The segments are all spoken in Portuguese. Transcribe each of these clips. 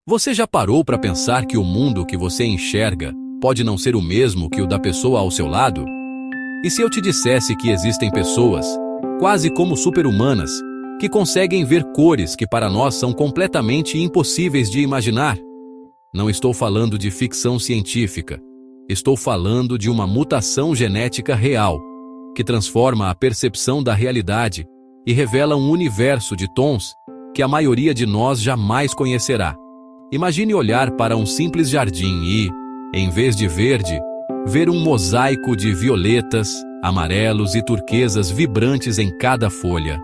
Você já parou para pensar que o mundo que você enxerga pode não ser o mesmo que o da pessoa ao seu lado? E se eu te dissesse que existem pessoas, quase como super-humanas, que conseguem ver cores que para nós são completamente impossíveis de imaginar? Não estou falando de ficção científica. Estou falando de uma mutação genética real, que transforma a percepção da realidade e revela um universo de tons que a maioria de nós jamais conhecerá. Imagine olhar para um simples jardim e, em vez de verde, ver um mosaico de violetas, amarelos e turquesas vibrantes em cada folha.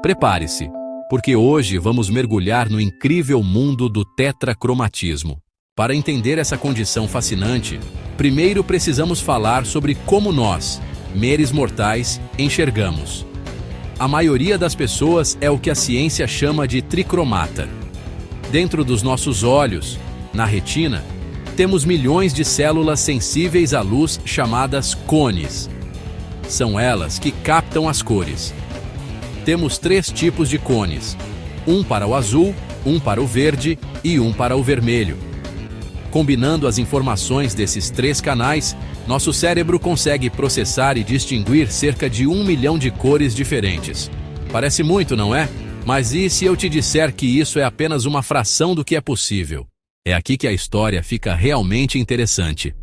Prepare-se, porque hoje vamos mergulhar no incrível mundo do tetracromatismo. Para entender essa condição fascinante, primeiro precisamos falar sobre como nós, meros mortais, enxergamos. A maioria das pessoas é o que a ciência chama de tricromata. Dentro dos nossos olhos, na retina, temos milhões de células sensíveis à luz chamadas cones. São elas que captam as cores. Temos 3 tipos de cones, um para o azul, um para o verde e um para o vermelho. Combinando as informações desses 3 canais, nosso cérebro consegue processar e distinguir cerca de 1 milhão de cores diferentes. Parece muito, não é? Mas e se eu te disser que isso é apenas uma fração do que é possível? É aqui que a história fica realmente interessante.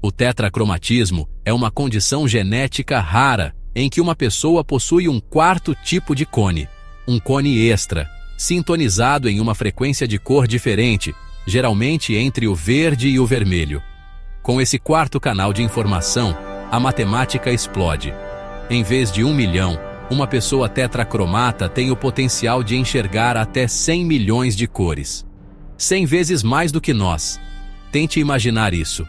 O tetracromatismo é uma condição genética rara em que uma pessoa possui um 4º tipo de cone, um cone extra, sintonizado em uma frequência de cor diferente, geralmente entre o verde e o vermelho. Com esse 4º canal de informação, a matemática explode. Em vez de 1 milhão, uma pessoa tetracromata tem o potencial de enxergar até 100 milhões de cores. 100 vezes mais do que nós. Tente imaginar isso.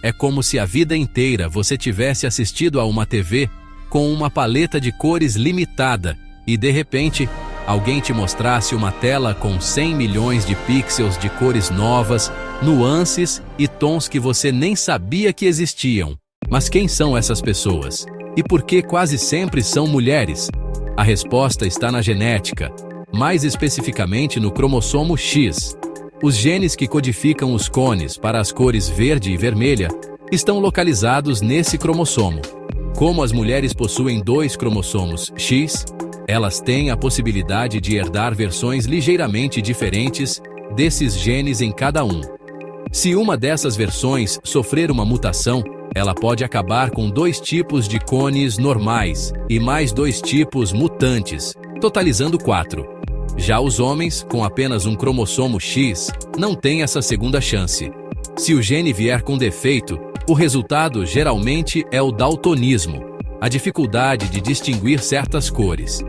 É como se a vida inteira você tivesse assistido a uma TV com uma paleta de cores limitada e, de repente, alguém te mostrasse uma tela com 100 milhões de pixels de cores novas, nuances e tons que você nem sabia que existiam. Mas quem são essas pessoas? E por que quase sempre são mulheres? A resposta está na genética, mais especificamente no cromossomo X. Os genes que codificam os cones para as cores verde e vermelha estão localizados nesse cromossomo. Como as mulheres possuem 2 cromossomos X, elas têm a possibilidade de herdar versões ligeiramente diferentes desses genes em cada um. Se uma dessas versões sofrer uma mutação, ela pode acabar com 2 tipos de cones normais e mais 2 tipos mutantes, totalizando 4. Já os homens, com apenas um cromossomo X, não têm essa segunda chance. Se o gene vier com defeito, o resultado geralmente é o daltonismo, a dificuldade de distinguir certas cores.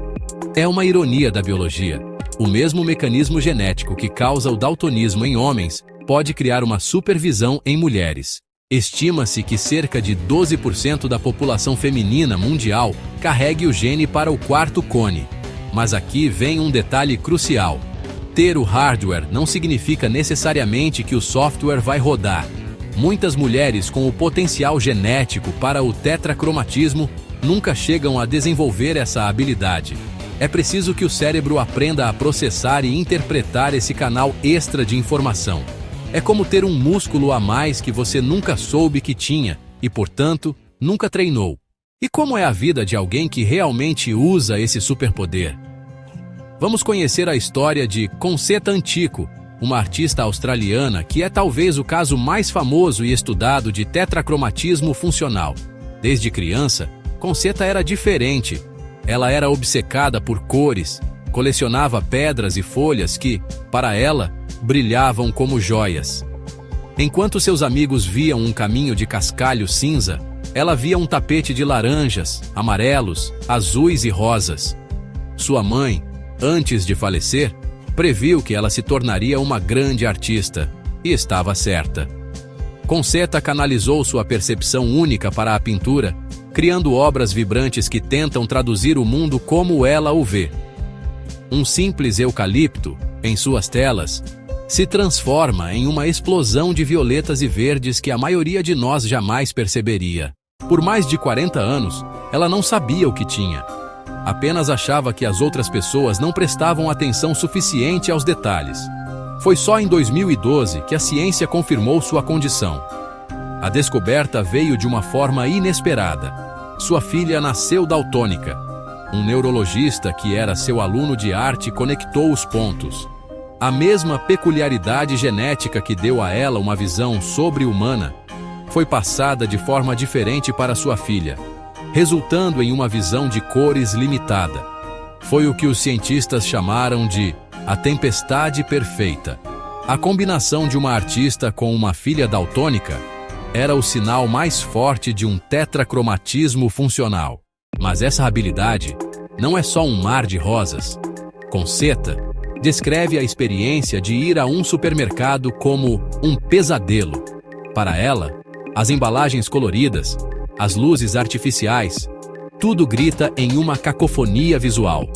É uma ironia da biologia. O mesmo mecanismo genético que causa o daltonismo em homens pode criar uma supervisão em mulheres. Estima-se que cerca de 12% da população feminina mundial carregue o gene para o 4º cone. Mas aqui vem um detalhe crucial. Ter o hardware não significa necessariamente que o software vai rodar. Muitas mulheres com o potencial genético para o tetracromatismo nunca chegam a desenvolver essa habilidade. É preciso que o cérebro aprenda a processar e interpretar esse canal extra de informação. É como ter um músculo a mais que você nunca soube que tinha e, portanto, nunca treinou. E como é a vida de alguém que realmente usa esse superpoder? Vamos conhecer a história de Concetta Antico, uma artista australiana que é talvez o caso mais famoso e estudado de tetracromatismo funcional. Desde criança, Concetta era diferente. Ela era obcecada por cores, colecionava pedras e folhas que, para ela, brilhavam como joias. Enquanto seus amigos viam um caminho de cascalho cinza, ela via um tapete de laranjas, amarelos, azuis e rosas. Sua mãe, antes de falecer, previu que ela se tornaria uma grande artista, e estava certa. Concetta canalizou sua percepção única para a pintura, criando obras vibrantes que tentam traduzir o mundo como ela o vê. Um simples eucalipto, em suas telas, se transforma em uma explosão de violetas e verdes que a maioria de nós jamais perceberia. Por mais de 40 anos, ela não sabia o que tinha. Apenas achava que as outras pessoas não prestavam atenção suficiente aos detalhes. Foi só em 2012 que a ciência confirmou sua condição. A descoberta veio de uma forma inesperada. Sua filha nasceu daltônica. Um neurologista que era seu aluno de arte conectou os pontos. A mesma peculiaridade genética que deu a ela uma visão sobre-humana foi passada de forma diferente para sua filha, resultando em uma visão de cores limitada. Foi o que os cientistas chamaram de a tempestade perfeita. A combinação de uma artista com uma filha daltônica era o sinal mais forte de um tetracromatismo funcional. Mas essa habilidade não é só um mar de rosas. Concetta descreve a experiência de ir a um supermercado como um pesadelo. Para ela, as embalagens coloridas, as luzes artificiais, tudo grita em uma cacofonia visual.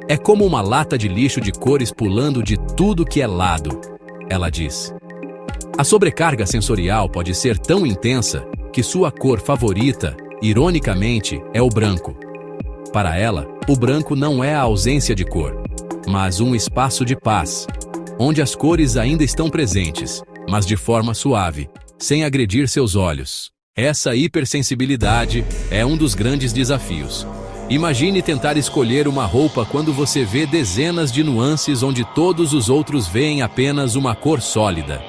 É como uma lata de lixo de cores pulando de tudo que é lado, ela diz. A sobrecarga sensorial pode ser tão intensa que sua cor favorita, ironicamente, é o branco. Para ela, o branco não é a ausência de cor, mas um espaço de paz, onde as cores ainda estão presentes, mas de forma suave, sem agredir seus olhos. Essa hipersensibilidade é um dos grandes desafios. Imagine tentar escolher uma roupa quando você vê dezenas de nuances onde todos os outros veem apenas uma cor sólida.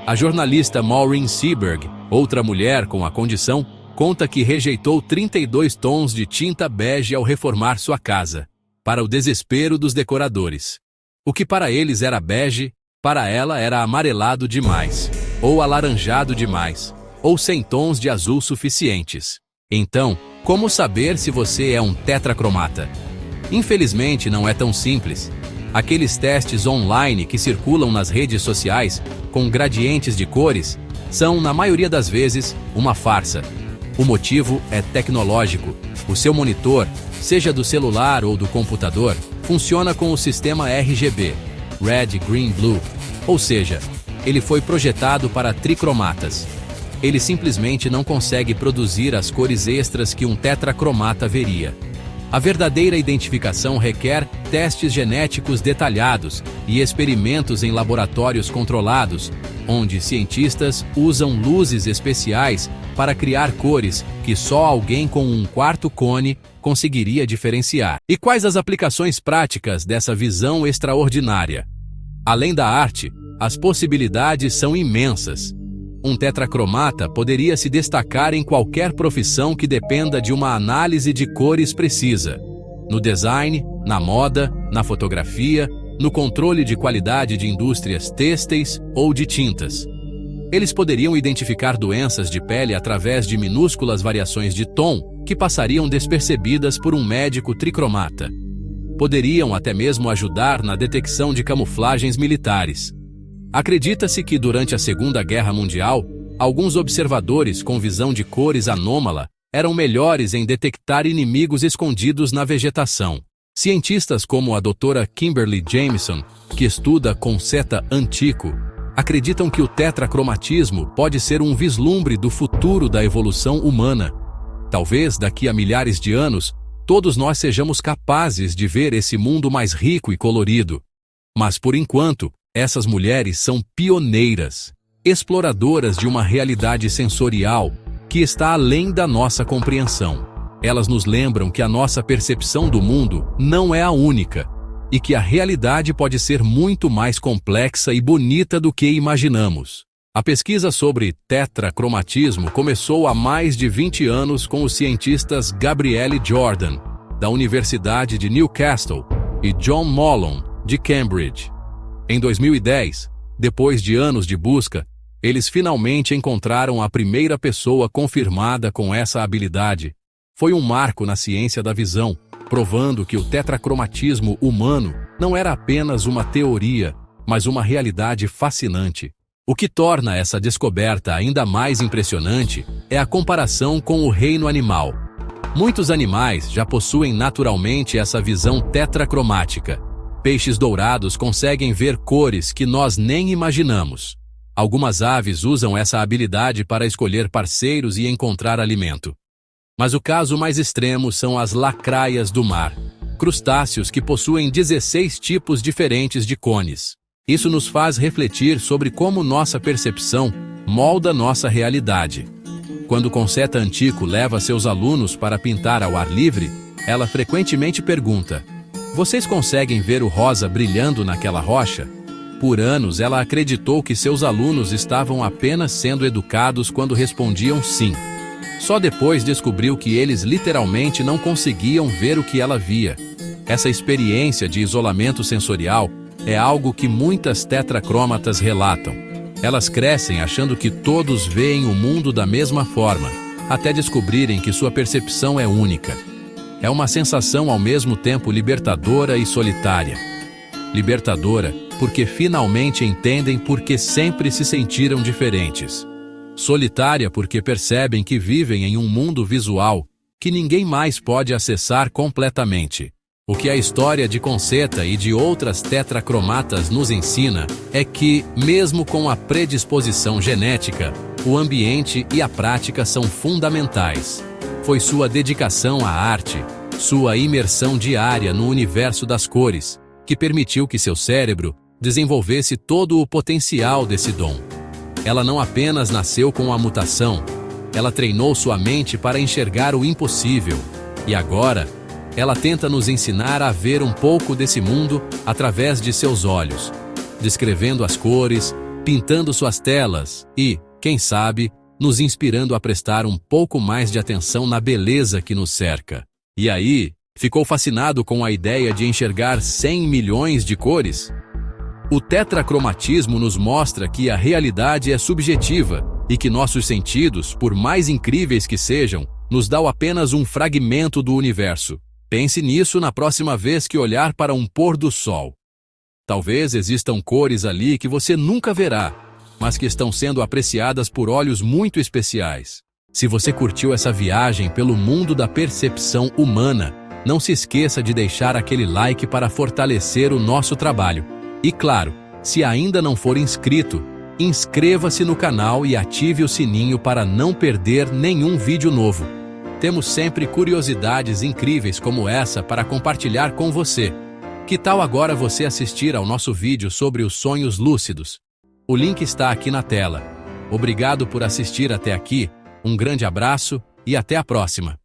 A jornalista Maureen Seberg, outra mulher com a condição, conta que rejeitou 32 tons de tinta bege ao reformar sua casa, para o desespero dos decoradores. O que para eles era bege, para ela era amarelado demais, ou alaranjado demais, ou sem tons de azul suficientes. Então, como saber se você é um tetracromata? Infelizmente, não é tão simples. Aqueles testes online que circulam nas redes sociais, com gradientes de cores, são, na maioria das vezes, uma farsa. O motivo é tecnológico. O seu monitor, seja do celular ou do computador, funciona com o sistema RGB, Red, Green, Blue, ou seja, ele foi projetado para tricromatas. Ele simplesmente não consegue produzir as cores extras que um tetracromata veria. A verdadeira identificação requer testes genéticos detalhados e experimentos em laboratórios controlados, onde cientistas usam luzes especiais para criar cores que só alguém com um quarto cone conseguiria diferenciar. E quais as aplicações práticas dessa visão extraordinária? Além da arte, as possibilidades são imensas. Um tetracromata poderia se destacar em qualquer profissão que dependa de uma análise de cores precisa. No design, na moda, na fotografia, no controle de qualidade de indústrias têxteis ou de tintas. Eles poderiam identificar doenças de pele através de minúsculas variações de tom que passariam despercebidas por um médico tricromata. Poderiam até mesmo ajudar na detecção de camuflagens militares. Acredita-se que durante a Segunda Guerra Mundial, alguns observadores com visão de cores anômala eram melhores em detectar inimigos escondidos na vegetação. Cientistas como a doutora Kimberly Jameson, que estuda Concetta antico, acreditam que o tetracromatismo pode ser um vislumbre do futuro da evolução humana. Talvez daqui a milhares de anos, todos nós sejamos capazes de ver esse mundo mais rico e colorido. Mas por enquanto, essas mulheres são pioneiras, exploradoras de uma realidade sensorial que está além da nossa compreensão. Elas nos lembram que a nossa percepção do mundo não é a única e que a realidade pode ser muito mais complexa e bonita do que imaginamos. A pesquisa sobre tetracromatismo começou há mais de 20 anos com os cientistas Gabrielle Jordan, da Universidade de Newcastle, e John Mollon, de Cambridge. Em 2010, depois de anos de busca, eles finalmente encontraram a primeira pessoa confirmada com essa habilidade. Foi um marco na ciência da visão, provando que o tetracromatismo humano não era apenas uma teoria, mas uma realidade fascinante. O que torna essa descoberta ainda mais impressionante é a comparação com o reino animal. Muitos animais já possuem naturalmente essa visão tetracromática. Peixes dourados conseguem ver cores que nós nem imaginamos. Algumas aves usam essa habilidade para escolher parceiros e encontrar alimento. Mas o caso mais extremo são as lacraias do mar, crustáceos que possuem 16 tipos diferentes de cones. Isso nos faz refletir sobre como nossa percepção molda nossa realidade. Quando Concetta Antico leva seus alunos para pintar ao ar livre, ela frequentemente pergunta: "Vocês conseguem ver o rosa brilhando naquela rocha?" Por anos, ela acreditou que seus alunos estavam apenas sendo educados quando respondiam sim. Só depois descobriu que eles literalmente não conseguiam ver o que ela via. Essa experiência de isolamento sensorial é algo que muitas tetracrômatas relatam. Elas crescem achando que todos veem o mundo da mesma forma, até descobrirem que sua percepção é única. É uma sensação ao mesmo tempo libertadora e solitária. Libertadora, porque finalmente entendem por que sempre se sentiram diferentes. Solitária, porque percebem que vivem em um mundo visual que ninguém mais pode acessar completamente. O que a história de Concetta e de outras tetracromatas nos ensina é que, mesmo com a predisposição genética, o ambiente e a prática são fundamentais. Foi sua dedicação à arte, sua imersão diária no universo das cores, que permitiu que seu cérebro desenvolvesse todo o potencial desse dom. Ela não apenas nasceu com a mutação, ela treinou sua mente para enxergar o impossível, e agora, ela tenta nos ensinar a ver um pouco desse mundo através de seus olhos, descrevendo as cores, pintando suas telas e, quem sabe, nos inspirando a prestar um pouco mais de atenção na beleza que nos cerca. E aí, ficou fascinado com a ideia de enxergar 100 milhões de cores? O tetracromatismo nos mostra que a realidade é subjetiva e que nossos sentidos, por mais incríveis que sejam, nos dão apenas um fragmento do universo. Pense nisso na próxima vez que olhar para um pôr do sol. Talvez existam cores ali que você nunca verá, mas que estão sendo apreciadas por olhos muito especiais. Se você curtiu essa viagem pelo mundo da percepção humana, não se esqueça de deixar aquele like para fortalecer o nosso trabalho. E claro, se ainda não for inscrito, inscreva-se no canal e ative o sininho para não perder nenhum vídeo novo. Temos sempre curiosidades incríveis como essa para compartilhar com você. Que tal agora você assistir ao nosso vídeo sobre os sonhos lúcidos? O link está aqui na tela. Obrigado por assistir até aqui, um grande abraço e até a próxima!